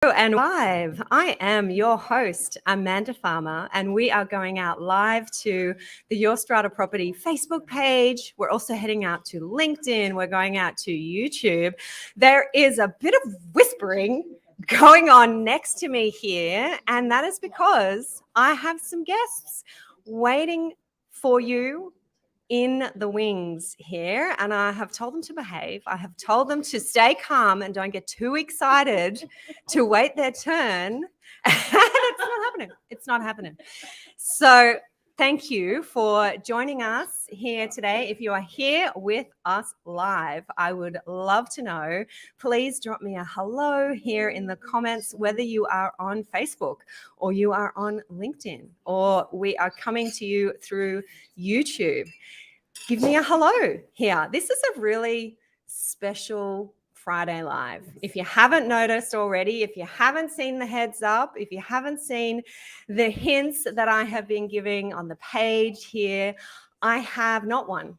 And live, I am your host, Amanda Farmer, and we are going out live to the Your Strata Property Facebook page. We're also heading out to LinkedIn. We're going out to YouTube. There is a bit of whispering going on next to me here, and that is because I have some guests waiting for you in the wings here, and I have told them to behave. I have told them to stay calm and don't get too excited to wait their turn. And it's not happening. It's not happening. So thank you for joining us here today. If you are here with us live, I would love to know. Please drop me a hello here in the comments, whether you are on Facebook or you are on LinkedIn or we are coming to you through YouTube. Give me a hello here. This is a really special Friday Live. If you haven't noticed already, if you haven't seen the heads up, if you haven't seen the hints that I have been giving on the page here, I have not one,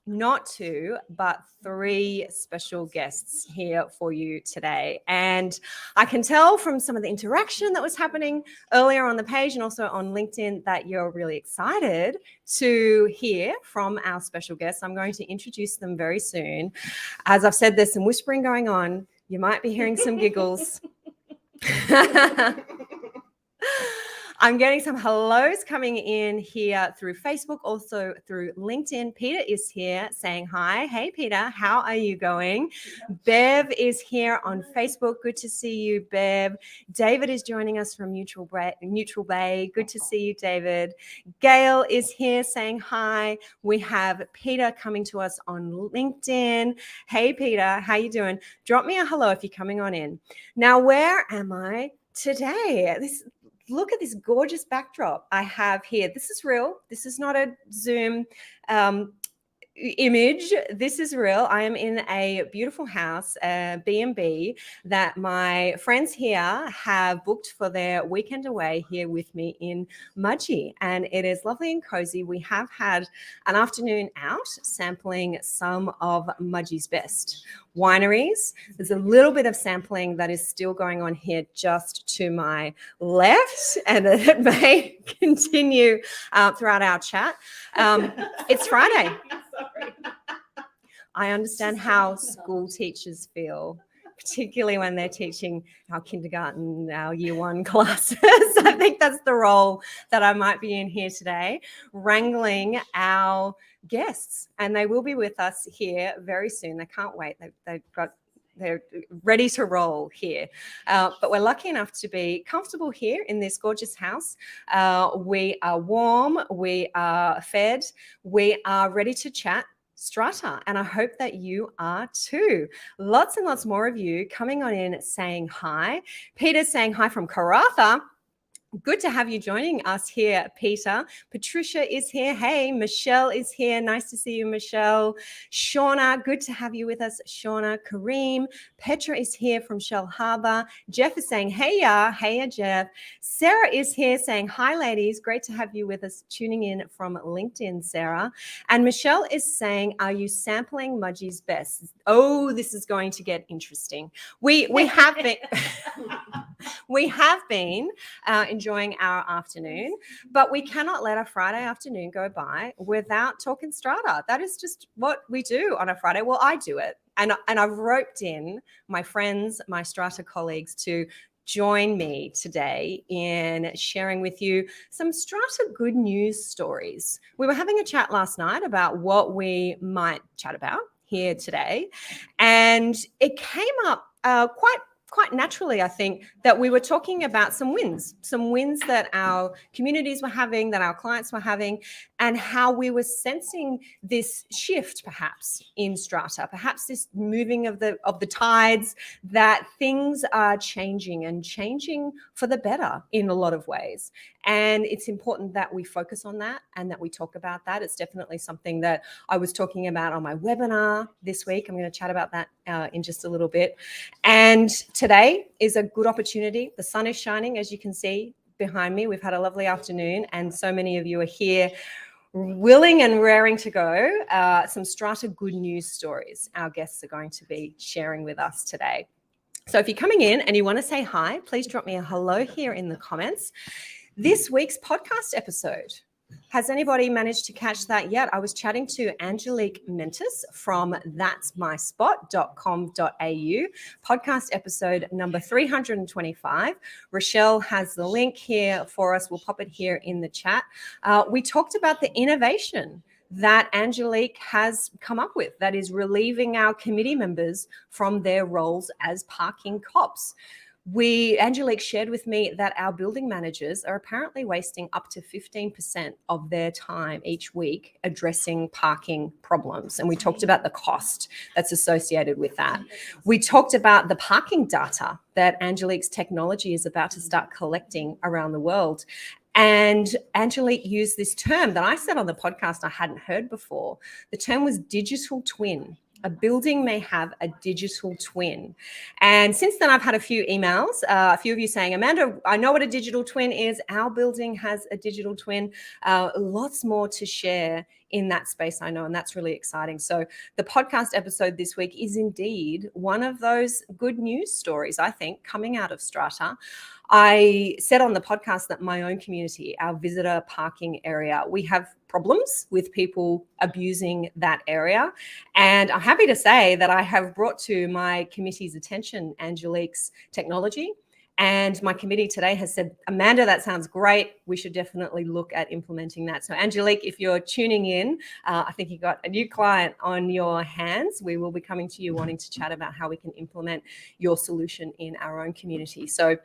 not two, but three special guests here for you today. And I can tell from some of the interaction that was happening earlier on the page and also on LinkedIn that you're really excited to hear from our special guests. I'm going to introduce them very soon. As I've said, there's some whispering going on. You might be hearing some giggles. I'm getting some hellos coming in here through Facebook, also through LinkedIn. Peter is here saying hi. Hey, Peter, how are you going? Bev is here on Facebook. Good to see you, Bev. David is joining us from Neutral Bay. Good to see you, David. Gail is here saying hi. We have Peter coming to us on LinkedIn. Hey, Peter, how you doing? Drop me a hello if you're coming on in. Now, where am I today? Look at this gorgeous backdrop I have here. This is real. This is not a Zoom image. This is real. I am in a beautiful house, B&B, that my friends here have booked for their weekend away here with me in Mudgee. And it is lovely and cozy. We have had an afternoon out sampling some of Mudgee's best wineries. There's a little bit of sampling that is still going on here just to my left, and it may continue throughout our chat. It's Friday. Sorry. I understand how school teachers feel, particularly when they're teaching our kindergarten, our year one classes. I think that's the role that I might be in here today, wrangling our guests. And they will be with us here very soon. They can't wait. They're ready to roll here. But we're lucky enough to be comfortable here in this gorgeous house. We are warm, we are fed, we are ready to chat Strata, and I hope that you are too. Lots and lots more of you coming on in saying hi. Peter's saying hi from Karratha. Good to have you joining us here, Peter. Patricia is here. Hey, Michelle is here. Nice to see you, Michelle. Shauna, good to have you with us, Shauna. Kareem, Petra is here from Shell Harbour. Jeff is saying, heya, heya, Jeff. Sarah is here saying, hi, ladies. Great to have you with us, tuning in from LinkedIn, Sarah. And Michelle is saying, are you sampling Mudgee's best? Oh, this is going to get interesting. We have been... We have been enjoying our afternoon, but we cannot let a Friday afternoon go by without talking Strata. That is just what we do on a Friday. Well, I do it. And I've roped in my friends, my Strata colleagues to join me today in sharing with you some Strata good news stories. We were having a chat last night about what we might chat about here today, and it came up quite naturally, I think, that we were talking about some wins that our communities were having, that our clients were having, and how we were sensing this shift perhaps in Strata, perhaps this moving of the tides, that things are changing and changing for the better in a lot of ways. And it's important that we focus on that and that we talk about that. It's definitely something that I was talking about on my webinar this week. I'm going to chat about that in just a little bit. And today is a good opportunity. The sun is shining, as you can see behind me. We've had a lovely afternoon, and so many of you are here willing and raring to go. Some Strata good news stories our guests are going to be sharing with us today. So if you're coming in and you want to say hi, please drop me a hello here in the comments. This week's podcast episode. Has anybody managed to catch that yet? I was chatting to Angelique Mentis from that'smyspot.com.au, podcast episode number 325. Rochelle has the link here for us. We'll pop it here in the chat. We talked about the innovation that Angelique has come up with that is relieving our committee members from their roles as parking cops. Angelique shared with me that our building managers are apparently wasting up to 15% of their time each week addressing parking problems. And we talked about the cost that's associated with that. We talked about the parking data that Angelique's technology is about to start collecting around the world. And Angelique used this term that I said on the podcast I hadn't heard before. The term was digital twin. A building may have a digital twin. And since then, I've had a few emails, a few of you saying, Amanda, I know what a digital twin is. Our building has a digital twin. Lots more to share in that space, I know, and that's really exciting. So the podcast episode this week is indeed one of those good news stories, I think, coming out of Strata. I said on the podcast that my own community, our visitor parking area, we have problems with people abusing that area. And I'm happy to say that I have brought to my committee's attention Angelique's technology. And my committee today has said, Amanda, that sounds great. We should definitely look at implementing that. So Angelique, if you're tuning in, I think you've got a new client on your hands. We will be coming to you wanting to chat about how we can implement your solution in our own community. So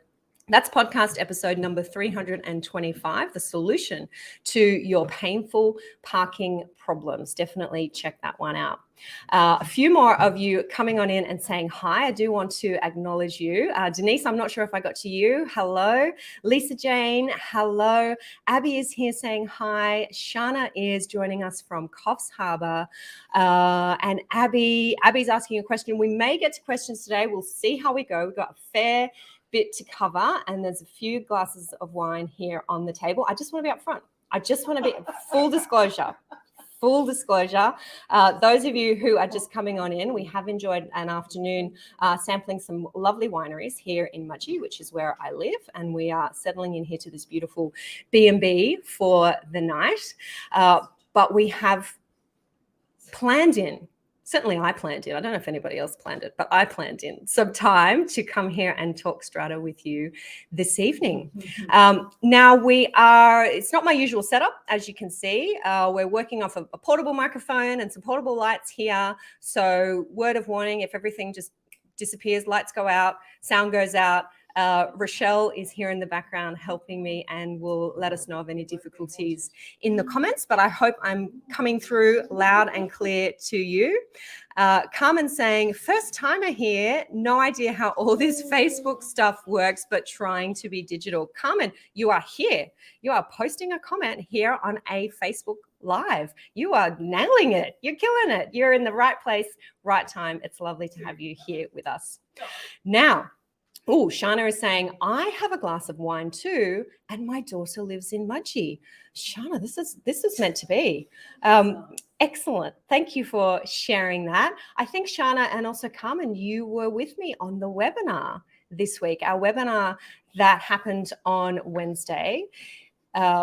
that's podcast episode number 325, the solution to your painful parking problems. Definitely check that one out. A few more of you coming on in and saying hi. I do want to acknowledge you. Denise, I'm not sure if I got to you. Hello. Lisa Jane, hello. Abby is here saying hi. Shana is joining us from Coffs Harbour. And Abby's asking a question. We may get to questions today. We'll see how we go. We've got a fair bit to cover, and there's a few glasses of wine here on the table. I just want to be upfront. I just want to be full disclosure. Those of you who are just coming on in, we have enjoyed an afternoon sampling some lovely wineries here in Mudgee, which is where I live, and we are settling in here to this beautiful B&B for the night. But we have planned in, certainly I planned in, I don't know if anybody else planned it, but I planned in some time to come here and talk Strata with you this evening. Now it's not my usual setup, as you can see. We're working off a portable microphone and some portable lights here. So word of warning, if everything just disappears, lights go out, sound goes out, Rochelle is here in the background helping me and will let us know of any difficulties in the comments, but I hope I'm coming through loud and clear to you. Carmen saying, first timer here, no idea how all this Facebook stuff works, but trying to be digital. Carmen, you are here. You are posting a comment here on a Facebook Live. You are nailing it. You're killing it. You're in the right place, right time. It's lovely to have you here with us. Now, Shana is saying, I have a glass of wine too, and my daughter lives in Mudgee. Shana, this is meant to be. Excellent. Thank you for sharing that. I think, Shana, and also Carmen, you were with me on the webinar this week, our webinar that happened on Wednesday.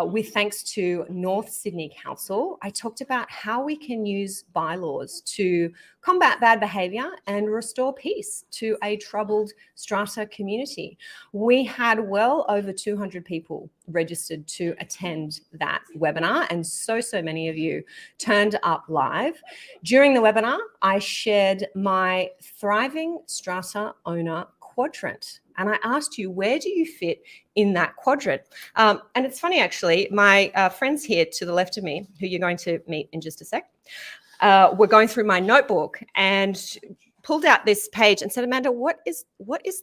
With thanks to North Sydney Council, I talked about how we can use bylaws to combat bad behaviour and restore peace to a troubled Strata community. We had well over 200 people registered to attend that webinar, and so many of you turned up live. During the webinar, I shared my Thriving Strata Owner quadrant. And I asked you, where do you fit in that quadrant? And it's funny, actually, my friends here to the left of me, who you're going to meet in just a sec, were going through my notebook and pulled out this page and said, Amanda, what is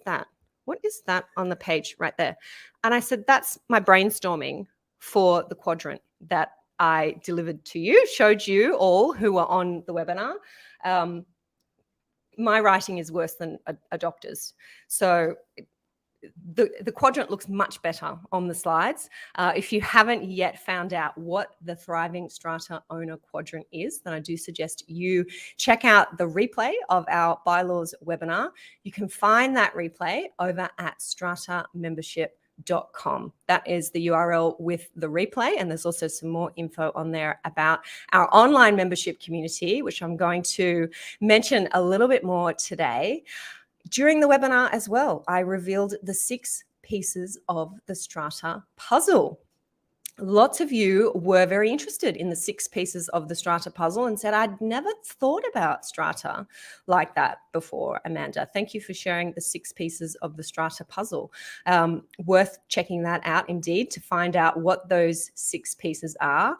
that? What is that on the page right there? And I said, that's my brainstorming for the quadrant that I delivered to you, showed you all who were on the webinar. My writing is worse than a doctor's. So the quadrant looks much better on the slides. If you haven't yet found out what the Thriving Strata Owner Quadrant is, then I do suggest you check out the replay of our bylaws webinar. You can find that replay over at stratamembership.com. That is the URL with the replay, and there's also some more info on there about our online membership community, which I'm going to mention a little bit more today. During the webinar as well, I revealed the 6 pieces of the Strata puzzle. Lots of you were very interested in the 6 pieces of the Strata puzzle and said, I'd never thought about Strata like that before, Amanda. Thank you for sharing the 6 pieces of the Strata puzzle. Worth checking that out indeed to find out what those 6 pieces are.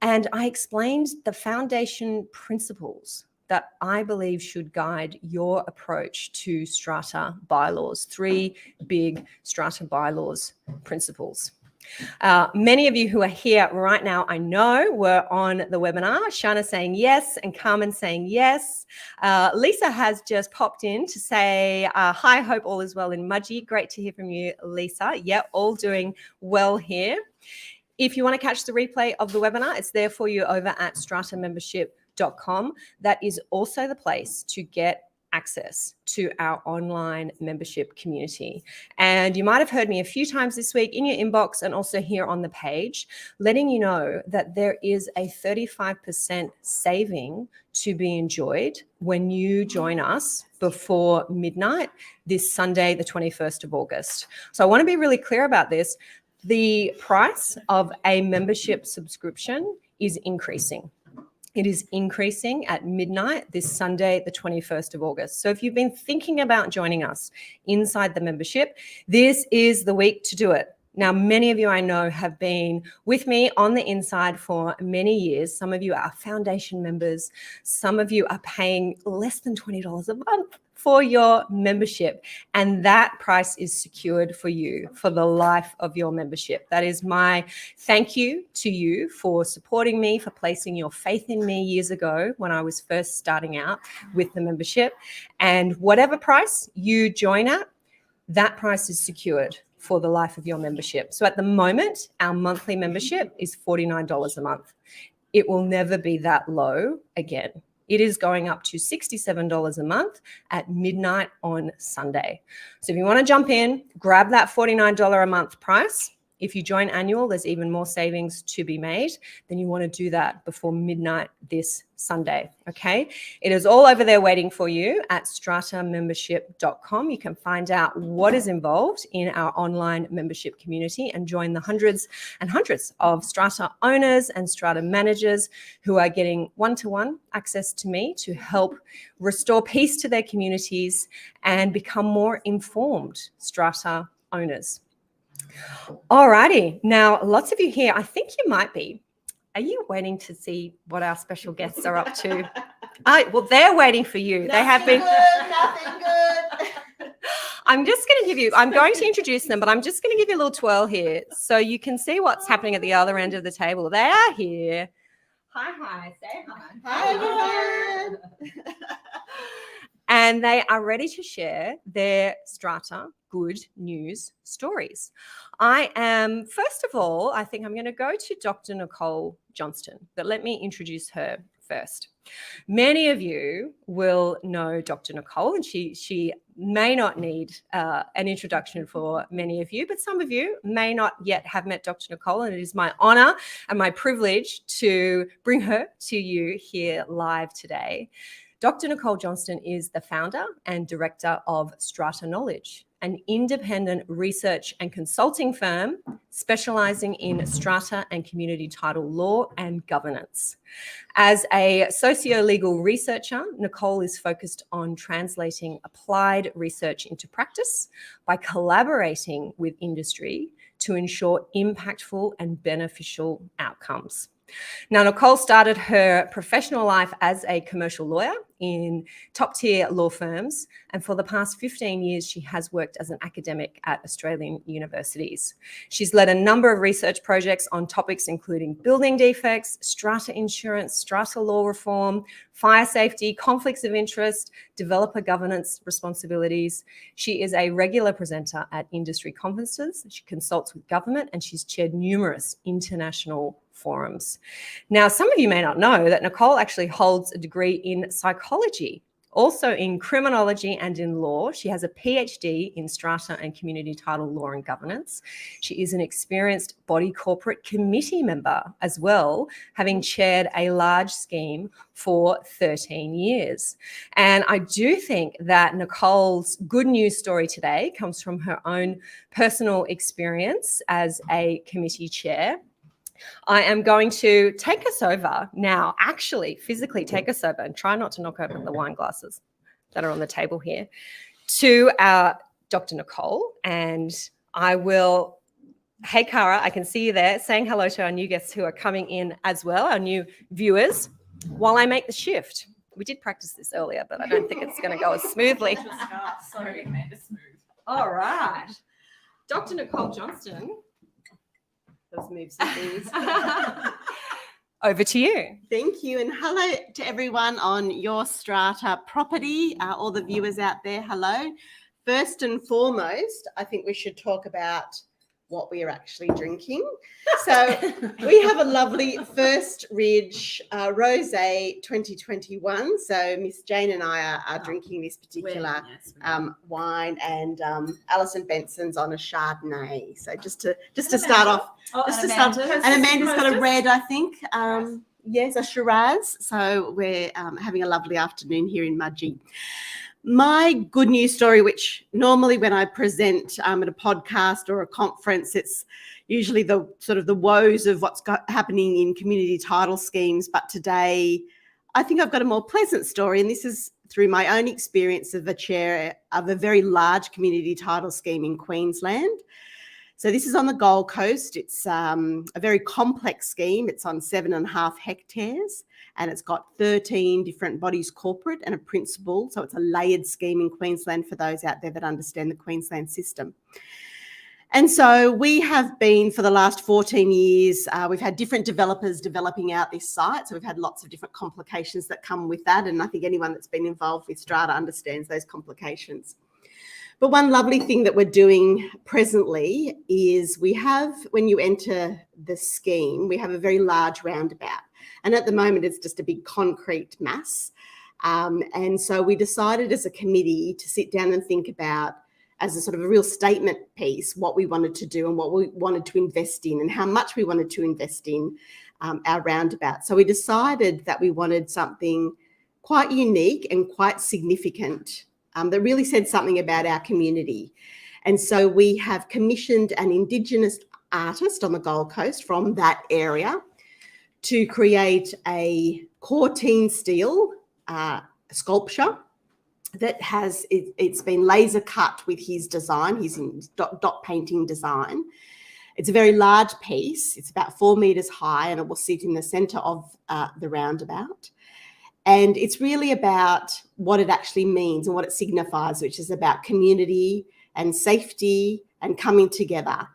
And I explained the foundation principles that I believe should guide your approach to Strata bylaws. 3 big Strata bylaws principles. Many of you who are here right now, I know, were on the webinar. Shana saying yes and Carmen saying yes. Lisa has just popped in to say, hi, hope all is well in Mudgee. Great to hear from you, Lisa. Yeah, all doing well here. If you want to catch the replay of the webinar, it's there for you over at stratamembership.com. That is also the place to get access to our online membership community. And you might have heard me a few times this week in your inbox and also here on the page, letting you know that there is a 35% saving to be enjoyed when you join us before midnight this Sunday, the 21st of August. So I want to be really clear about this. The price of a membership subscription is increasing. It is increasing at midnight this Sunday, the 21st of August. So if you've been thinking about joining us inside the membership, this is the week to do it. Now, many of you I know have been with me on the inside for many years. Some of you are foundation members. Some of you are paying less than $20 a month for your membership, and that price is secured for you for the life of your membership. That is my thank you to you for supporting me, for placing your faith in me years ago when I was first starting out with the membership. And whatever price you join at, that price is secured for the life of your membership. So at the moment, our monthly membership is $49 a month. It will never be that low again. It is going up to $67 a month at midnight on Sunday. So if you want to jump in, grab that $49 a month price. If you join annual, there's even more savings to be made. Then you want to do that before midnight this Sunday, okay? It is all over there waiting for you at stratamembership.com. You can find out what is involved in our online membership community and join the hundreds and hundreds of Strata owners and Strata managers who are getting one-to-one access to me to help restore peace to their communities and become more informed Strata owners. All righty. Now, lots of you here, I think you might be. Are you waiting to see what our special guests are up to? Well, they're waiting for you. They have been. Nothing good. I'm going to introduce them, but I'm just going to give you a little twirl here so you can see what's happening at the other end of the table. They are here. Hi. Say hi. Hi, everyone. And they are ready to share their Strata good news stories. First of all, I think I'm going to go to Dr. Nicole Johnston, but let me introduce her first. Many of you will know Dr. Nicole, and she may not need an introduction for many of you, but some of you may not yet have met Dr. Nicole, and it is my honor and my privilege to bring her to you here live today. Dr. Nicole Johnston is the founder and director of Strata Knowledge, an independent research and consulting firm specializing in strata and community title law and governance. As a socio-legal researcher, Nicole is focused on translating applied research into practice by collaborating with industry to ensure impactful and beneficial outcomes. Now, Nicole started her professional life as a commercial lawyer in top-tier law firms, and for the past 15 years, she has worked as an academic at Australian universities. She's led a number of research projects on topics including building defects, strata insurance, strata law reform, fire safety, conflicts of interest, developer governance responsibilities. She is a regular presenter at industry conferences. She consults with government, and she's chaired numerous international forums. Now, some of you may not know that Nicole actually holds a degree in psychology, also in criminology and in law. She has a PhD in strata and community title law and governance. She is an experienced body corporate committee member as well, having chaired a large scheme for 13 years. And I do think that Nicole's good news story today comes from her own personal experience as a committee chair. I am going to take us over now, actually physically take us over, and try not to knock over the wine glasses that are on the table here, to our Dr. Nicole. And I will, hey, Cara, I can see you there, saying hello to our new guests who are coming in as well, our new viewers, while I make the shift. We did practice this earlier, but I don't think it's going to go as smoothly. Sorry, made it smooth. All right. Dr. Nicole Johnston. Those moves and things. Over to you. Thank you, and hello to everyone on your Strata property, all the viewers out there, hello. First and foremost, I think we should talk about what we are actually drinking. So we have a lovely First Ridge Rosé 2021. So Miss Jane and I are drinking this particular wine, and Alison Benson's on a Chardonnay. So just to start off, and Amanda's got a red, I think. Yes, a Shiraz. So we're having a lovely afternoon here in Mudgee. My good news story, which normally when I present at a podcast or a conference, it's usually the sort of the woes of what's happening in community title schemes. But today, I think I've got a more pleasant story, and this is through my own experience of a chair of a very large community title scheme in Queensland. So this is on the Gold Coast. It's a very complex scheme. It's on 7.5 hectares, and it's got 13 different bodies corporate and a principal. So it's a layered scheme in Queensland for those out there that understand the Queensland system. And so we have been, for the last 14 years, we've had different developers developing out this site. So we've had lots of different complications that come with that. And I think anyone that's been involved with Strata understands those complications. But one lovely thing that we're doing presently is we have, when you enter the scheme, we have a very large roundabout. And at the moment, it's just a big concrete mass. And so we decided as a committee to sit down and think about, as a sort of a real statement piece, what we wanted to do and what we wanted to invest in and how much we wanted to invest in our roundabout. So we decided that we wanted something quite unique and quite significant that really said something about our community. And so we have commissioned an Indigenous artist on the Gold Coast from that area to create a Cortine steel sculpture that has, it's been laser cut with his design, his dot painting design. It's a very large piece. It's about 4 meters high, and it will sit in the center of the roundabout. And it's really about what it actually means and what it signifies, which is about community and safety and coming together.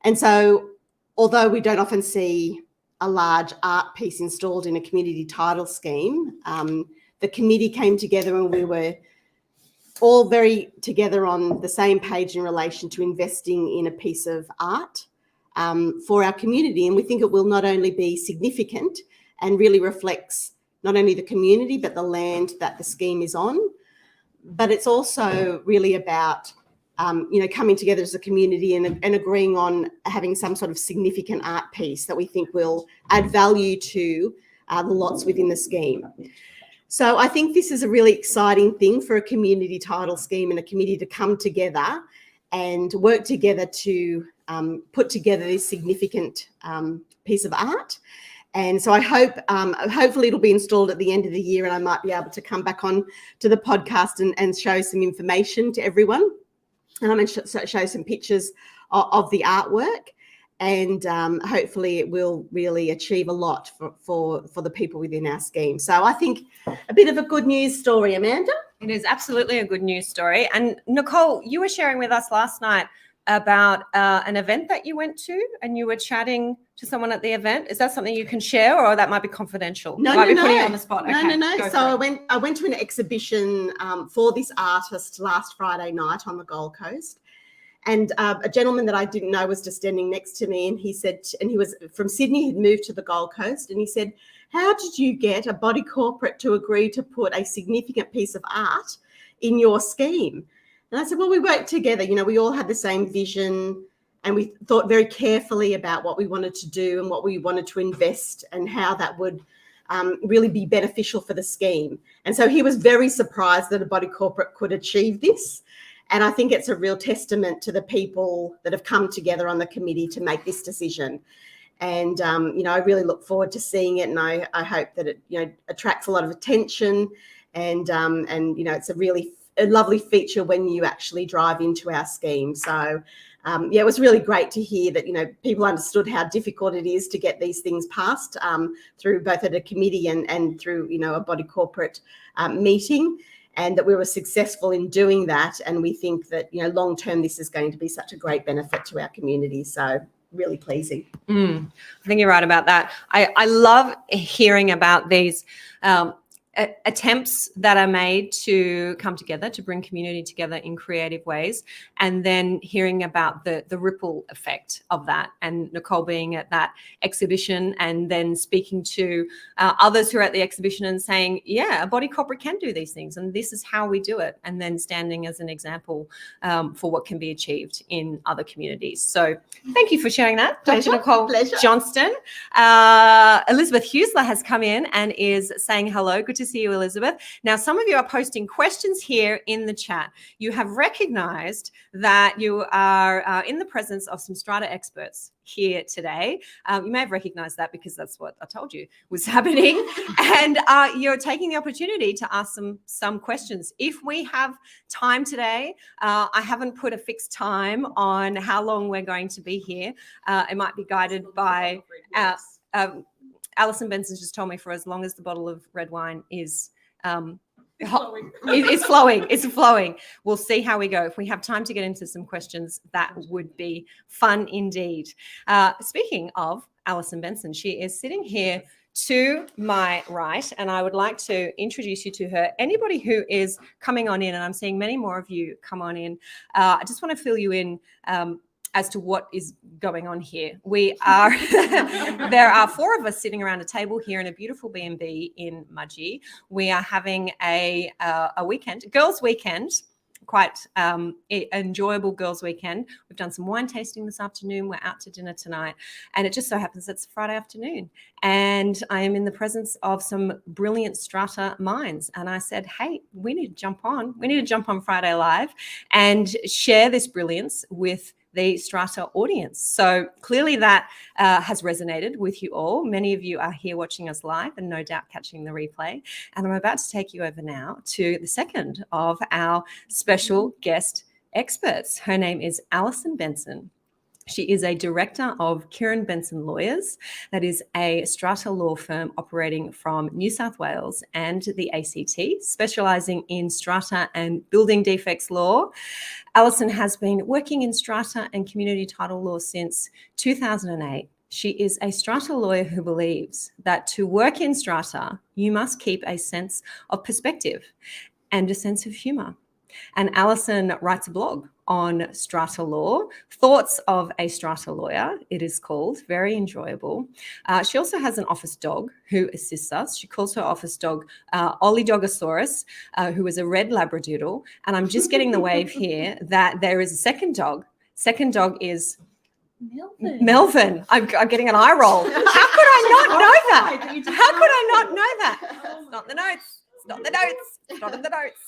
And so, although we don't often see a large art piece installed in a community title scheme, the committee came together and we were all very together on the same page in relation to investing in a piece of art for our community. And we think it will not only be significant and really reflects not only the community, but the land that the scheme is on, but it's also really about, coming together as a community and agreeing on having some sort of significant art piece that we think will add value to the lots within the scheme. So I think this is a really exciting thing for a community title scheme and a committee to come together and work together to put together this significant piece of art. And so I hope, hopefully it'll be installed at the end of the year and I might be able to come back on to the podcast and show some information to everyone and show some pictures of the artwork. and hopefully it will really achieve a lot for the people within our scheme. So I think a bit of a good news story, Amanda. It is absolutely a good news story. And Nicole, you were sharing with us last night about an event that you went to, and you were chatting to someone at the event. Is that something you can share, or that might be confidential? No, might no, be putting no. you on the spot. No, Okay, no. go So for it. I went to an exhibition for this artist last Friday night on the Gold Coast. And a gentleman that I didn't know was just standing next to me, and he said, and he was from Sydney, he'd moved to the Gold Coast, and he said, how did you get a body corporate to agree to put a significant piece of art in your scheme? And I said, well, we worked together. You know, we all had the same vision, and we thought very carefully about what we wanted to do and what we wanted to invest and how that would really be beneficial for the scheme. And so he was very surprised that a body corporate could achieve this. And I think it's a real testament to the people that have come together on the committee to make this decision. And, you know, I really look forward to seeing it, and I hope that it, you know, attracts a lot of attention, and you know, it's a lovely feature when you actually drive into our scheme. So, yeah, it was really great to hear that, you know, people understood how difficult it is to get these things passed through both at a committee and through, you know, a body corporate meeting, and that we were successful in doing that. And we think that, you know, long term, this is going to be such a great benefit to our community. So really pleasing. I think you're right about that. I love hearing about these attempts that are made to come together, to bring community together in creative ways, and then hearing about the ripple effect of that. And Nicole being at that exhibition and then speaking to others who are at the exhibition and saying, yeah, a body corporate can do these things, and this is how we do it, and then standing as an example for what can be achieved in other communities. So thank you for sharing that, Pleasure. Dr. Nicole Pleasure. Johnston. Elizabeth Hughesler has come in and is saying hello. Good to see you, Elizabeth. Now, some of you are posting questions here in the chat. You have recognized that you are in the presence of some Strata experts here today. You may have recognized that because that's what I told you was happening. And you're taking the opportunity to ask some questions. If we have time today, I haven't put a fixed time on how long we're going to be here. It might be guided by Alison Benson just told me for as long as the bottle of red wine is it's flowing. We'll see how we go. If we have time to get into some questions, that would be fun indeed. Speaking of Alison Benson, she is sitting here to my right, and I would like to introduce you to her. Anybody who is coming on in, and I'm seeing many more of you come on in, I just want to fill you in as to what is going on here. We are, there are four of us sitting around a table here in a beautiful B&B in Mudgee. We are having a weekend, girls' weekend, quite enjoyable girls' weekend. We've done some wine tasting this afternoon. We're out to dinner tonight. And it just so happens it's Friday afternoon. And I am in the presence of some brilliant Strata minds. And I said, hey, we need to jump on. We need to jump on Friday Live and share this brilliance with the Strata audience. So clearly that has resonated with you all. Many of you are here watching us live and no doubt catching the replay. And I'm about to take you over now to the second of our special guest experts. Her name is Alison Benson. She is a director of Kieran Benson Lawyers. That is a Strata law firm operating from New South Wales and the ACT, specialising in strata and building defects law. Alison has been working in strata and community title law since 2008. She is a strata lawyer who believes that to work in strata, you must keep a sense of perspective and a sense of humour. And Alison writes a blog on strata law, Thoughts of a Strata Lawyer, it is called, very enjoyable. She also has an office dog who assists us. She calls her office dog Olidogosaurus, who is a red Labradoodle. And I'm just getting the wave here that there is a second dog. Second dog is Melvin. I'm getting an eye roll. How could I not know that? How could I not know that? It's not the notes. It's not the notes. It's not in the notes.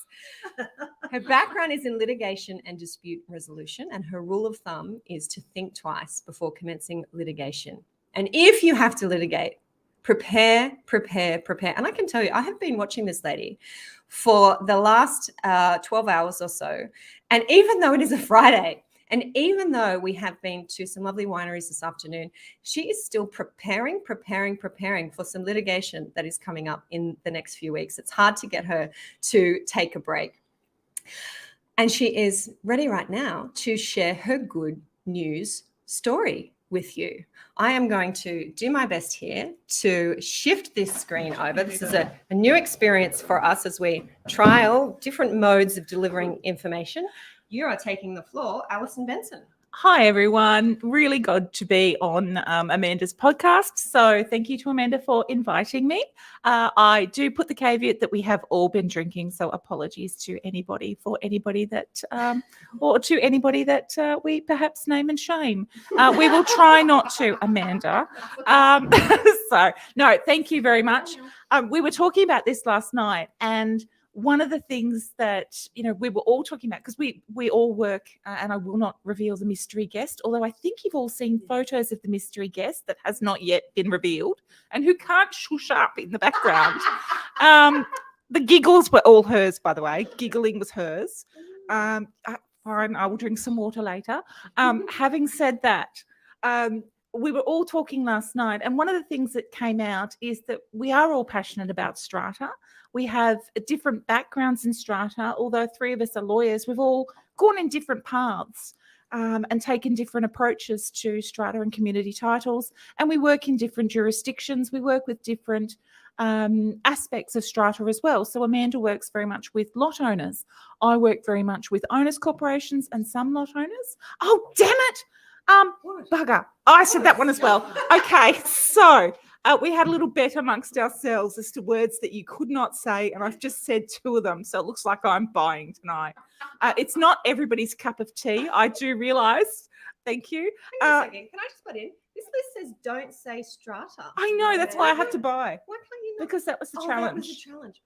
Her background is in litigation and dispute resolution, and her rule of thumb is to think twice before commencing litigation. And if you have to litigate, prepare. And I can tell you, I have been watching this lady for the last 12 hours or so. And even though it is a Friday And even though we have been to some lovely wineries this afternoon, she is still preparing for some litigation that is coming up in the next few weeks. It's hard to get her to take a break. And she is ready right now to share her good news story with you. I am going to do my best here to shift this screen over. This is a new experience for us as we trial different modes of delivering information. You are taking the floor, Alison Benson. Hi, everyone. Really good to be on Amanda's podcast. So thank you to Amanda for inviting me. I do put the caveat that we have all been drinking, so apologies to anybody that we perhaps name and shame. We will try not to, Amanda. So, no, thank you very much. We were talking about this last night, and one of the things that, we were all talking about, because we all work, and I will not reveal the mystery guest, although I think you've all seen photos of the mystery guest that has not yet been revealed and who can't shush up in the background. The giggles were all hers, by the way. Giggling was hers. Fine, I will drink some water later. Having said that, we were all talking last night, and one of the things that came out is that we are all passionate about Strata. We have different backgrounds in Strata. Although 3 of us are lawyers, we've all gone in different paths and taken different approaches to Strata and community titles. And we work in different jurisdictions. We work with different aspects of Strata as well. So Amanda works very much with lot owners. I work very much with owners corporations and some lot owners. Oh, damn it. Bugger. I said that one as well. Okay, so we had a little bet amongst ourselves as to words that you could not say, and I've just said 2 of them, so it looks like I'm buying tonight. It's not everybody's cup of tea, I do realise. Thank you. Hang on a second. Can I just put in? This list says don't say Strata. I know, that's why I had to buy. Why can't you not? Because that was the That was challenge. a challenge.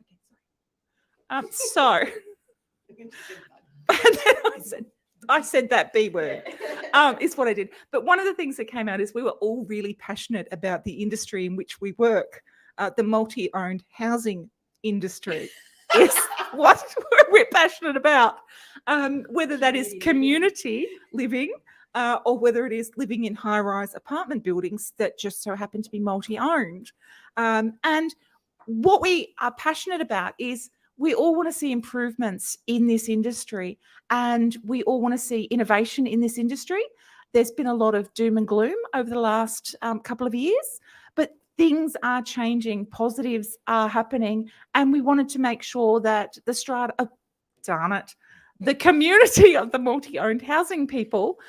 Okay, and then I said that B word, is what I did. But one of the things that came out is we were all really passionate about the industry in which we work, the multi-owned housing industry. Is what we're passionate about, whether that is community living or whether it is living in high-rise apartment buildings that just so happen to be multi-owned. And what we are passionate about is we all want to see improvements in this industry, and we all want to see innovation in this industry. There's been a lot of doom and gloom over the last couple of years, but things are changing, positives are happening, and we wanted to make sure that the Strata, the community of the multi-owned housing people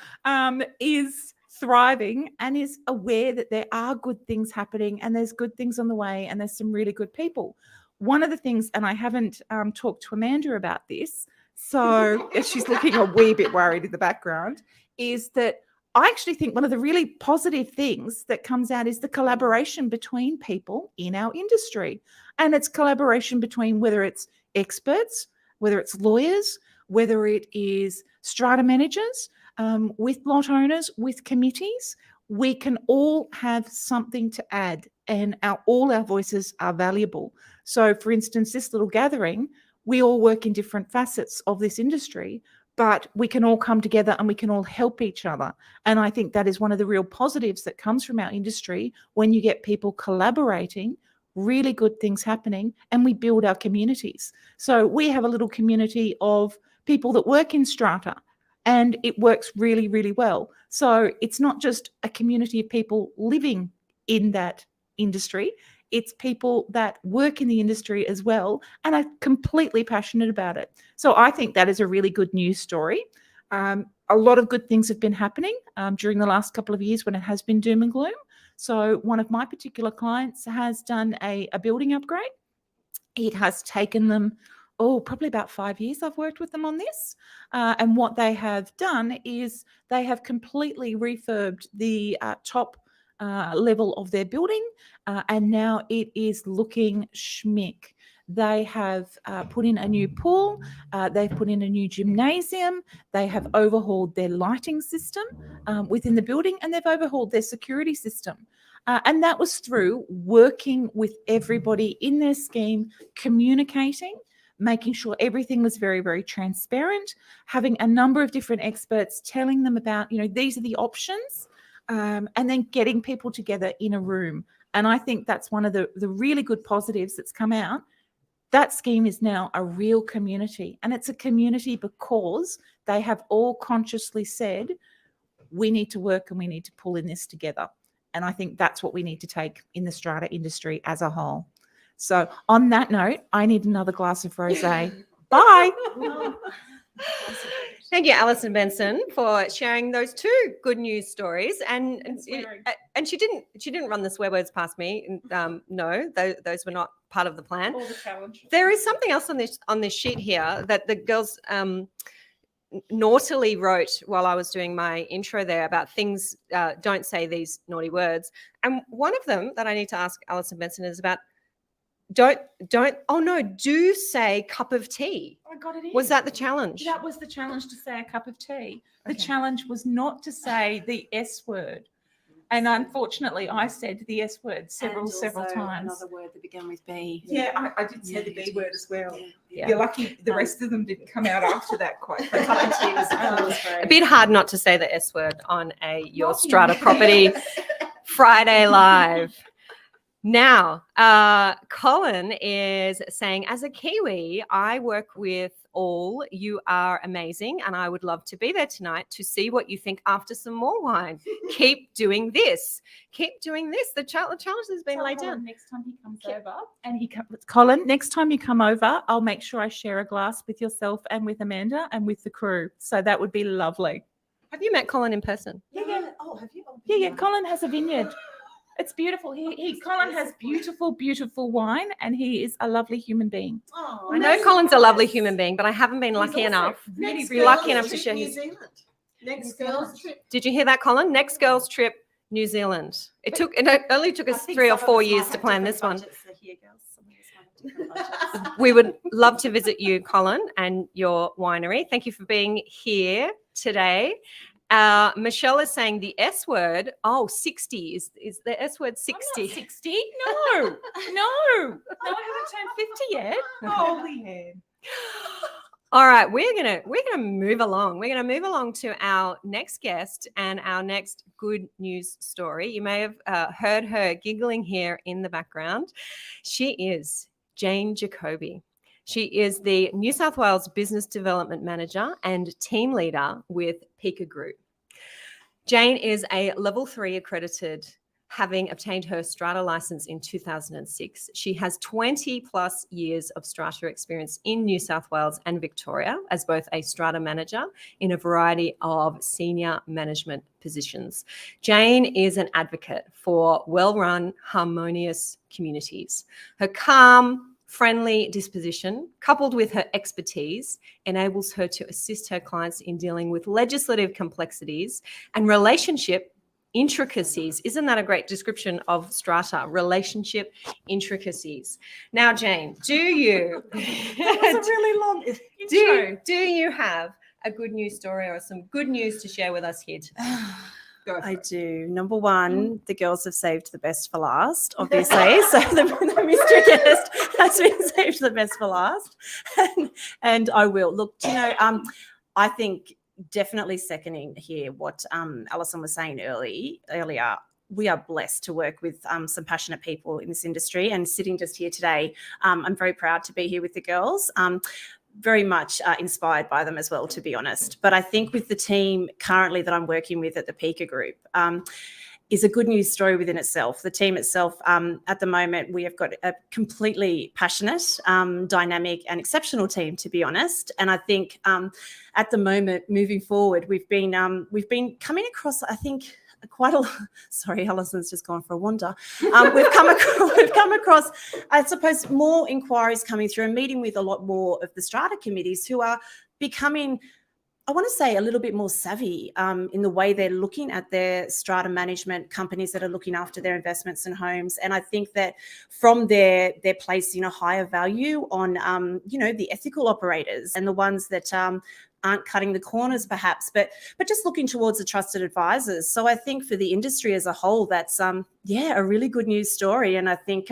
is thriving and is aware that there are good things happening and there's good things on the way and there's some really good people. One of the things, and I haven't talked to Amanda about this, so she's looking a wee bit worried in the background, is that I actually think one of the really positive things that comes out is the collaboration between people in our industry. And it's collaboration between whether it's experts, whether it's lawyers, whether it is strata managers, with lot owners, with committees. We can all have something to add, and all our voices are valuable. So, for instance, this little gathering, we all work in different facets of this industry, but we can all come together and we can all help each other. And I think that is one of the real positives that comes from our industry when you get people collaborating, really good things happening, and we build our communities. So we have a little community of people that work in Strata, and it works really, really well. So it's not just a community of people living in that industry, it's people that work in the industry as well and are completely passionate about it. So I think that is a really good news story. A lot of good things have been happening during the last couple of years when it has been doom and gloom. So one of my particular clients has done a building upgrade. It has taken them, probably about 5 years I've worked with them on this. And what they have done is they have completely refurbed the top level of their building, and now it is looking schmick. They have put in a new pool, they've put in a new gymnasium, they have overhauled their lighting system within the building, and they've overhauled their security system. And that was through working with everybody in their scheme, communicating, making sure everything was very, very transparent, having a number of different experts telling them about, these are the options, and then getting people together in a room. And I think that's one of the really good positives that's come out. That scheme is now a real community, and it's a community because they have all consciously said, we need to work and we need to pull in this together. And I think that's what we need to take in the strata industry as a whole. So on that note, I need another glass of rosé. Bye. Thank you, Alison Benson, for sharing those two good news stories. And she didn't run the swear words past me. No, those were not part of the plan. All the challenge. There is something else on this sheet here that the girls naughtily wrote while I was doing my intro there about things, don't say these naughty words. And one of them that I need to ask Alison Benson is about do say cup of tea. I got it in. Was that the challenge? That was the challenge, to say a cup of tea. The challenge was not to say the S word. And unfortunately, I said the S word several times. Another word that began with B. Yeah, I did say the B word as well. Yeah. You're lucky the rest of them didn't come out after that quite. A cup of tea was a bit hard not to say the S word on Your Strata Property Friday Live. Now, Colin is saying, as a Kiwi, I work with all. You are amazing, and I would love to be there tonight to see what you think after some more wine. Keep doing this. Keep doing this. The challenge has been laid down. Next time he comes over, and Colin, next time you come over, I'll make sure I share a glass with yourself and with Amanda and with the crew. So that would be lovely. Have you met Colin in person? Yeah. Oh, have you? Yeah. Colin has a vineyard. It's beautiful. Colin has beautiful, beautiful wine, and he is a lovely human being. Oh, I know Colin's a lovely human being, but I haven't been lucky enough. Lucky enough to share New his. Zealand. Next girls trip. Did you hear that, Colin? Next girls trip, New Zealand. It only took us 3 or 4 years to plan this one. We would love to visit you, Colin, and your winery. Thank you for being here today. Michelle is saying the S word. 60 is the S word 60. I'm not 60. No. I haven't turned 50 yet. Holy hand. All right, we're gonna move along. We're gonna move along to our next guest and our next good news story. You may have heard her giggling here in the background. She is Jane Jacoby. She is the New South Wales Business Development Manager and Team Leader with Pika Group. Jane is a Level 3 accredited, having obtained her Strata license in 2006. She has 20 plus years of Strata experience in New South Wales and Victoria as both a Strata manager in a variety of senior management positions. Jane is an advocate for well-run, harmonious communities. Her calm, friendly disposition, coupled with her expertise, enables her to assist her clients in dealing with legislative complexities and relationship intricacies. Isn't that a great description of Strata? Relationship intricacies. Now, Jane, do you That was a really long intro. do you have a good news story or some good news to share with us here today? I do. Number one, the girls have saved the best for last, obviously. So the mystery guest has been saved the best for last. And I will. Look, I think definitely seconding here what Alison was saying earlier. We are blessed to work with some passionate people in this industry, and sitting just here today, I'm very proud to be here with the girls. Very much inspired by them as well, to be honest. But I think with the team currently that I'm working with at the Pika Group is a good news story within itself. The team itself, at the moment, we have got a completely passionate, dynamic and exceptional team, to be honest. And I think at the moment, moving forward, we've been coming across, I think, quite a lot. Sorry, Alison's just gone for a wander. We've come across, I suppose, more inquiries coming through and meeting with a lot more of the Strata committees who are becoming, I want to say, a little bit more savvy in the way they're looking at their Strata management companies that are looking after their investments and homes. And I think that from there, they're placing a higher value on, the ethical operators and the ones that aren't cutting the corners perhaps, but just looking towards the trusted advisors. So I think for the industry as a whole, that's a really good news story. And I think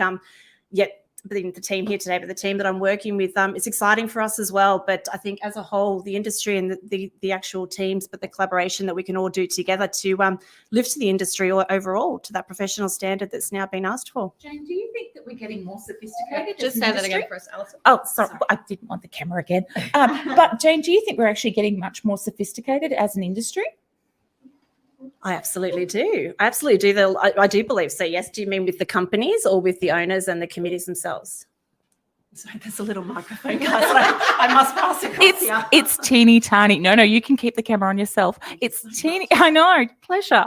the team here today, but the team that I'm working with, it's exciting for us as well. But I think as a whole, the industry and the actual teams, but the collaboration that we can all do together to lift the industry or overall to that professional standard that's now been asked for. Jane, do you think that we're getting more sophisticated? Just as say an that again industry? for us, Alison. Oh, sorry, I didn't want the camera again. But Jane, do you think we're actually getting much more sophisticated as an industry? I absolutely do. I absolutely do. I do believe so. Yes. Do you mean with the companies or with the owners and the committees themselves? Sorry, there's a little microphone, guys. I must pass across here. It's teeny tiny. No, you can keep the camera on yourself. It's teeny. I know, pleasure.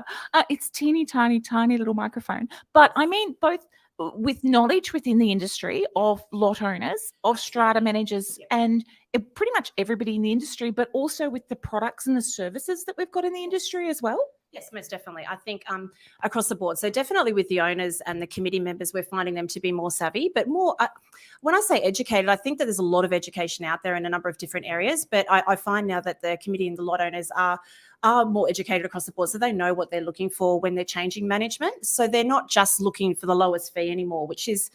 It's teeny tiny little microphone. But I mean both with knowledge within the industry of lot owners, of strata managers, and pretty much everybody in the industry, but also with the products and the services that we've got in the industry as well. Yes, most definitely. I think across the board. So definitely with the owners and the committee members, we're finding them to be more savvy, but more, when I say educated, I think that there's a lot of education out there in a number of different areas, but I find now that the committee and the lot owners are more educated across the board. So they know what they're looking for when they're changing management. So they're not just looking for the lowest fee anymore, which is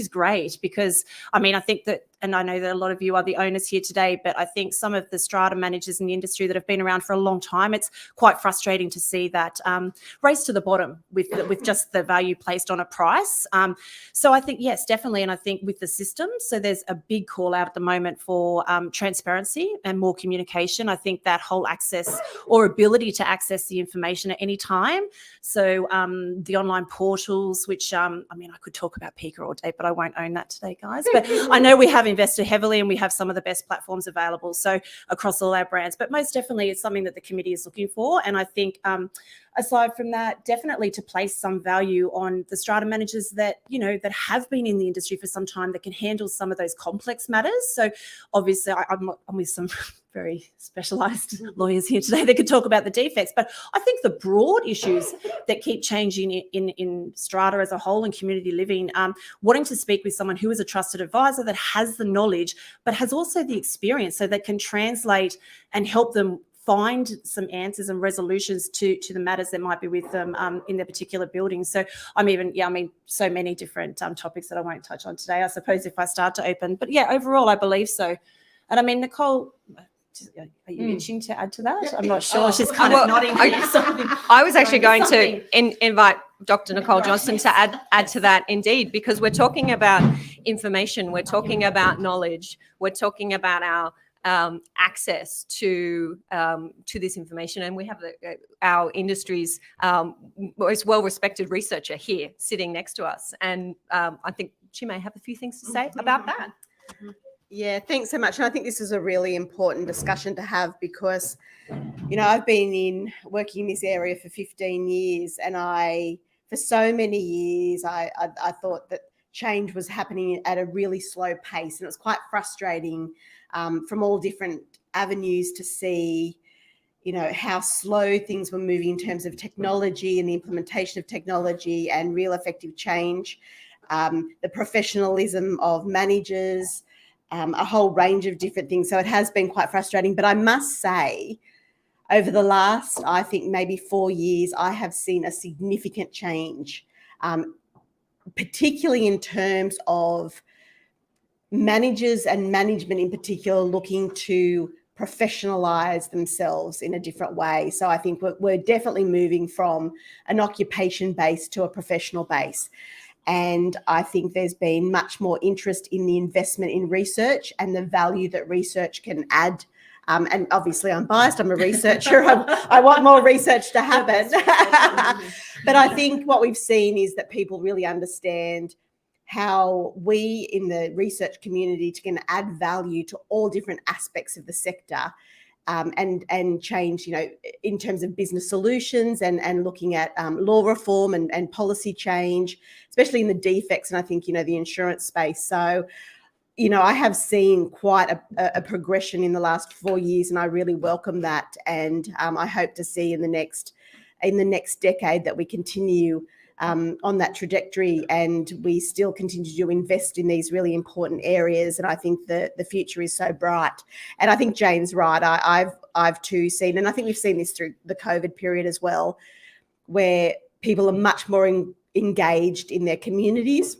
great because, I mean, I think that, and I know that a lot of you are the owners here today, but I think some of the strata managers in the industry that have been around for a long time, it's quite frustrating to see that race to the bottom with just the value placed on a price. So I think, yes, definitely. And I think with the system, so there's a big call out at the moment for transparency and more communication. I think that whole access or ability to access the information at any time. So the online portals, which, I mean, I could talk about Pika all day, but I won't own that today, guys. But I know we have invested heavily and we have some of the best platforms available. So across all our brands, but most definitely it's something that the committee is looking for. And I think aside from that, definitely to place some value on the strata managers that, you know, that have been in the industry for some time that can handle some of those complex matters. So obviously I'm with some very specialised lawyers here today that could talk about the defects, but I think the broad issues that keep changing in strata as a whole and community living, wanting to speak with someone who is a trusted advisor that has the knowledge, but has also the experience so that can translate and help them find some answers and resolutions to the matters that might be with them in their particular building. So so many different topics that I won't touch on today, I suppose, if I start to open. But yeah, overall, I believe so. And I mean, Nicole, are you itching to add to that? I'm not sure. She's kind of nodding. I was actually going to invite Dr. Nicole Johnston to add to that, indeed, because we're talking about information, we're talking about knowledge, we're talking about our access to this information, and we have our industry's most well-respected researcher here sitting next to us, and I think she may have a few things to say about that. Yeah, thanks so much. And I think this is a really important discussion to have because, you know, I've been working in this area for 15 years, and for so many years, I thought that change was happening at a really slow pace, and it was quite frustrating from all different avenues to see, you know, how slow things were moving in terms of technology and the implementation of technology and real effective change, the professionalism of managers, a whole range of different things. So it has been quite frustrating. But I must say, over the last, I think, maybe 4 years, I have seen a significant change, particularly in terms of managers and management in particular looking to professionalize themselves in a different way. So I think we're definitely moving from an occupation base to a professional base. And I think there's been much more interest in the investment in research and the value that research can add. And obviously I'm biased, I'm a researcher. I want more research to happen. But I think what we've seen is that people really understand how we in the research community can add value to all different aspects of the sector. And change, you know, in terms of business solutions and looking at law reform and policy change, especially in the defects and I think, you know, the insurance space. So, you know, I have seen quite a progression in the last 4 years, and I really welcome that. And I hope to see in the next decade that we continue on that trajectory, and we still continue to invest in these really important areas. And I think the future is so bright. And I think Jane's right. I've too seen, and I think we've seen this through the COVID period as well, where people are much more engaged in their communities.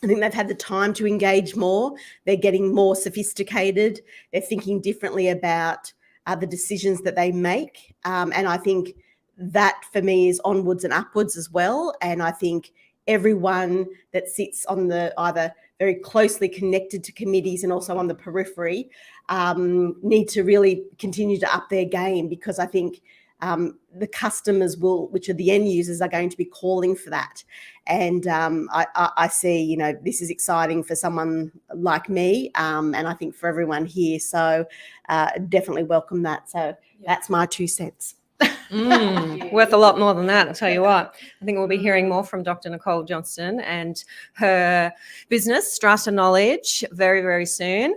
I think they've had the time to engage more. They're getting more sophisticated. They're thinking differently about the decisions that they make. And I think that for me is onwards and upwards as well. And I think everyone that sits on the either very closely connected to committees and also on the periphery need to really continue to up their game, because I think the customers will, which are the end users, are going to be calling for that. And I see, this is exciting for someone like me, and I think for everyone here. So definitely welcome that. So that's my 2 cents. Worth a lot more than that, I'll tell you what. I think we'll be hearing more from Dr. Nicole Johnston and her business, Strata Knowledge, very, very soon.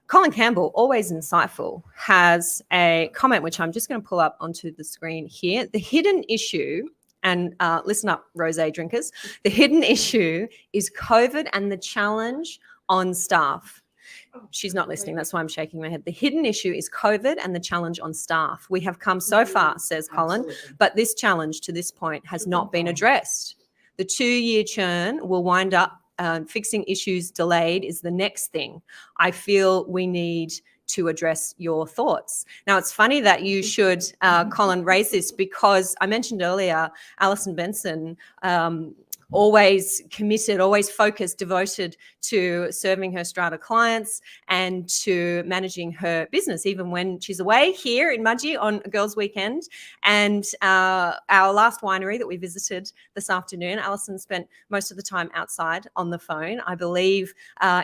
Colin Campbell, always insightful, has a comment which I'm just going to pull up onto the screen here. The hidden issue, and listen up, rosé drinkers, the hidden issue is COVID and the challenge on staff. She's not listening. That's why I'm shaking my head. The hidden issue is COVID and the challenge on staff. We have come so far, says Colin, but this challenge to this point has not been addressed. The 2-year churn will wind up fixing issues delayed is the next thing. I feel we need to address your thoughts. Now, it's funny that you should, Colin, raise this, because I mentioned earlier, Alison Benson, always committed, always focused, devoted to serving her Strata clients and to managing her business, even when she's away here in Mudgee on a girls' weekend. And our last winery that we visited this afternoon, Alison spent most of the time outside on the phone, I believe,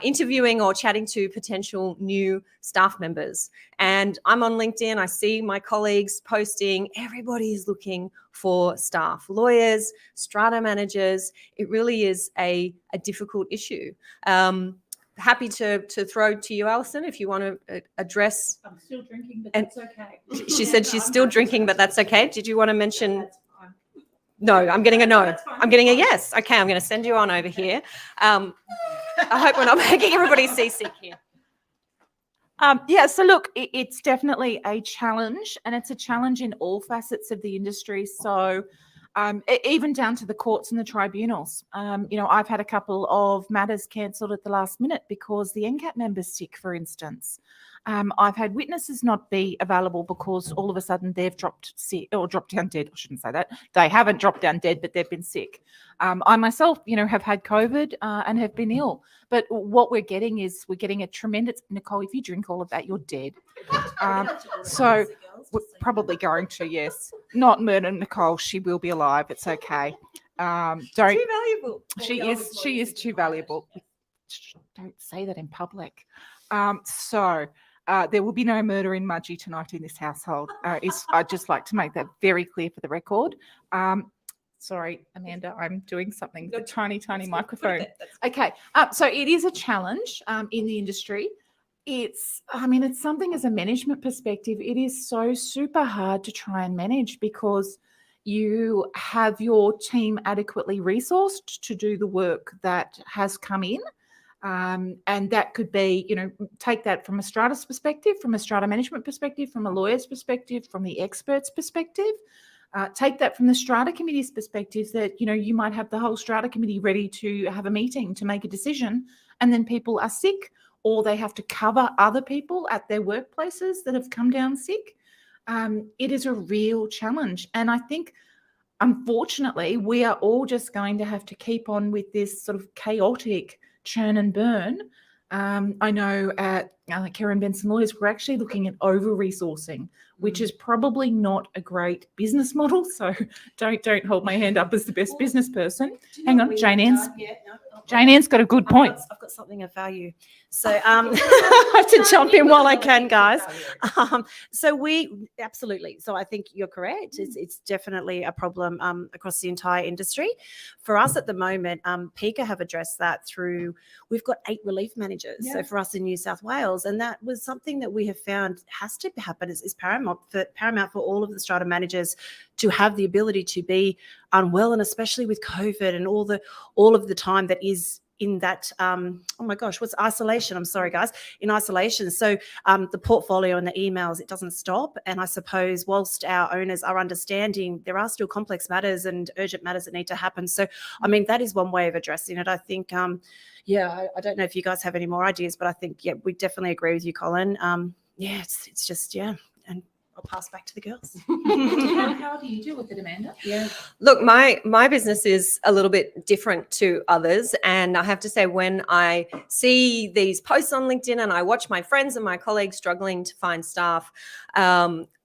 interviewing or chatting to potential new staff members. And I'm on LinkedIn. I see my colleagues posting. Everybody is looking for staff, lawyers, strata managers. It really is a difficult issue. Happy to throw to you, Alison, if you want to address. I'm still drinking, but that's okay. She said she's still drinking, but that's okay. Did you want to mention? No, I'm getting a no. I'm getting a yes. Okay, I'm going to send you on over here. I hope we're not making everybody seasick here. So look, it's definitely a challenge, and it's a challenge in all facets of the industry. So even down to the courts and the tribunals. I've had a couple of matters cancelled at the last minute because the NCAT member's sick, for instance. I've had witnesses not be available because all of a sudden they've dropped sick or dropped down dead. I shouldn't say that. They haven't dropped down dead, but they've been sick. I myself, have had COVID and have been ill. But what we're getting a tremendous, Nicole, if you drink all of that, you're dead. So we're probably going to, yes. Not murder Nicole. She will be alive. It's okay. Don't. Too valuable. She is too valuable. Don't say that in public. There will be no murder in Mudgee tonight in this household. I'd just like to make that very clear for the record. Sorry, Amanda, I'm doing something. The tiny microphone. Okay. So it is a challenge in the industry. It's something as a management perspective, it is so super hard to try and manage because you have your team adequately resourced to do the work that has come in. And that could be, take that from a strata's perspective, from a strata management perspective, from a lawyer's perspective, from the expert's perspective. Take that from the strata committee's perspective that, you might have the whole strata committee ready to have a meeting to make a decision, and then people are sick or they have to cover other people at their workplaces that have come down sick. It is a real challenge. And I think, unfortunately, we are all just going to have to keep on with this sort of chaotic churn and burn. I know at Karen Benson Lawyers, we're actually looking at over-resourcing, which is probably not a great business model. So don't hold my hand up as the best business person. Hang on, Jane Ann's got a good point. I've got something of value. So I have to jump in while I can, guys. So we absolutely. So I think you're correct. It's definitely a problem across the entire industry. For us at the moment, PICA have addressed that through, we've got 8 relief managers. Yeah. So for us in New South Wales, and that was something that we have found has to happen, is paramount for all of the strata managers to have the ability to be unwell, and especially with COVID and all of the time that is in that, oh my gosh, what's isolation? I'm sorry, guys, in isolation. So the portfolio and the emails, it doesn't stop. And I suppose whilst our owners are understanding, there are still complex matters and urgent matters that need to happen. So, I mean, that is one way of addressing it. I think, I don't know if you guys have any more ideas, but I think, we definitely agree with you, Colin. It's just, and I'll pass back to the girls. How do you deal with it, Amanda? Yeah. Look, my business is a little bit different to others. And I have to say, when I see these posts on LinkedIn and I watch my friends and my colleagues struggling to find staff,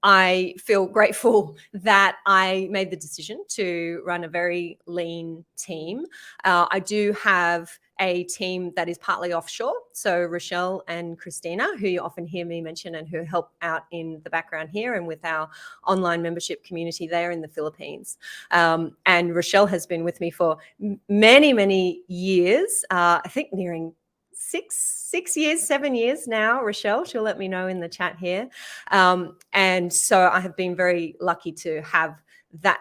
I feel grateful that I made the decision to run a very lean team. I do have a team that is partly offshore. So Rochelle and Christina, who you often hear me mention and who help out in the background here and with our online membership community there in the Philippines. And Rochelle has been with me for many, many years, I think nearing 7 years now, Rochelle. She'll let me know in the chat here. And so I have been very lucky to have that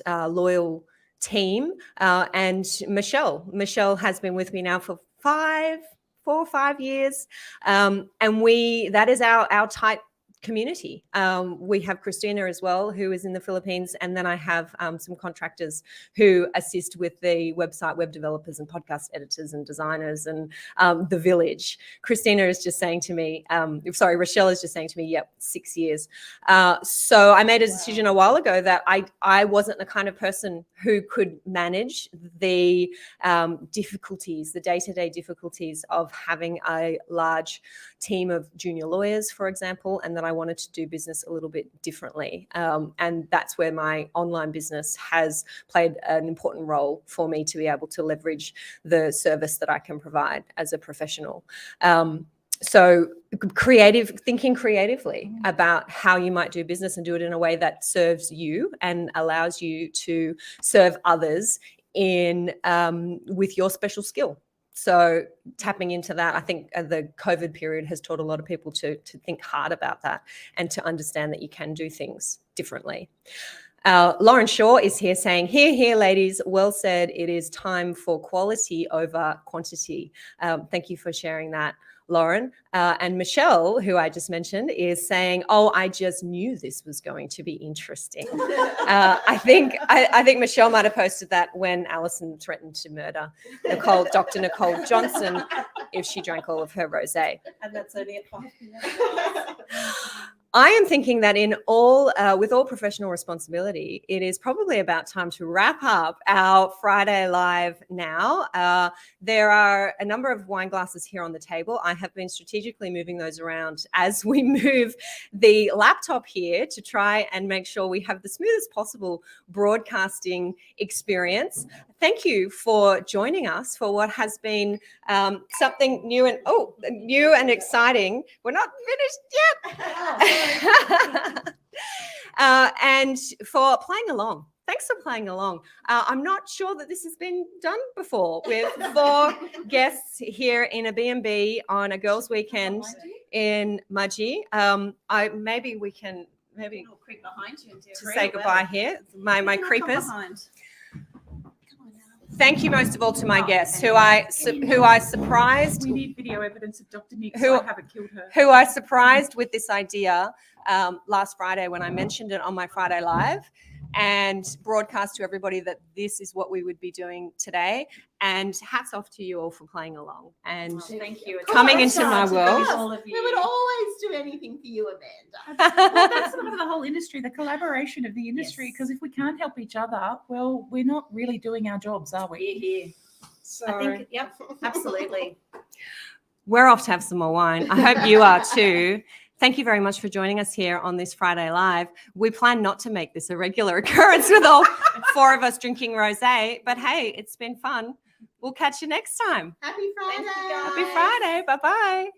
loyal team. And Michelle has been with me now for 4 or 5 years. And that is our tight community. We have Christina as well, who is in the Philippines. And then I have some contractors who assist with the website, web developers and podcast editors and designers and the village. Christina is just saying to me, Rochelle is just saying to me, yep, 6 years. So I made a decision a while ago that I wasn't the kind of person who could manage the difficulties, the day-to-day difficulties of having a large team of junior lawyers, for example, and that I wanted to do business a little bit differently. And that's where my online business has played an important role for me to be able to leverage the service that I can provide as a professional. So thinking creatively about how you might do business and do it in a way that serves you and allows you to serve others with your special skill. So tapping into that, I think the COVID period has taught a lot of people to think hard about that and to understand that you can do things differently. Lauren Shaw is here saying, here, ladies, well said. It is time for quality over quantity. Thank you for sharing that, Lauren. And Michelle, who I just mentioned, is saying, I just knew this was going to be interesting. I think Michelle might have posted that when Alison threatened to murder Dr. Nicole Johnston if she drank all of her rosé. And that's only at 5 p.m. I am thinking that with all professional responsibility, it is probably about time to wrap up our Friday Live now. There are a number of wine glasses here on the table. I have been strategically moving those around as we move the laptop here to try and make sure we have the smoothest possible broadcasting experience. Thank you for joining us for what has been something new and exciting. We're not finished yet. And for playing along. Thanks for playing along. I'm not sure that this has been done before with 4 guests here in a B&B on a girls' weekend in Mudgee. Maybe we can creep behind you to say goodbye here. My creepers. Thank you most of all to my guests who I surprised. We need video evidence of Dr. Nick, so I haven't killed her. Who I surprised with this idea last Friday when I mentioned it on my Friday Live and broadcast to everybody that this is what we would be doing today. And hats off to you all for playing along and thank you. coming into my world. We would always do anything for you, Amanda. Well, that's sort of the whole industry, the collaboration of the industry, because if we can't help each other, well, we're not really doing our jobs, are we? Here. So I think, yep, absolutely. we're off to have some more wine. I hope you are too. Thank you very much for joining us here on this Friday Live. We plan not to make this a regular occurrence with all 4 of us drinking rosé, but hey, it's been fun. We'll catch you next time. Happy Friday. Happy Friday. Bye-bye.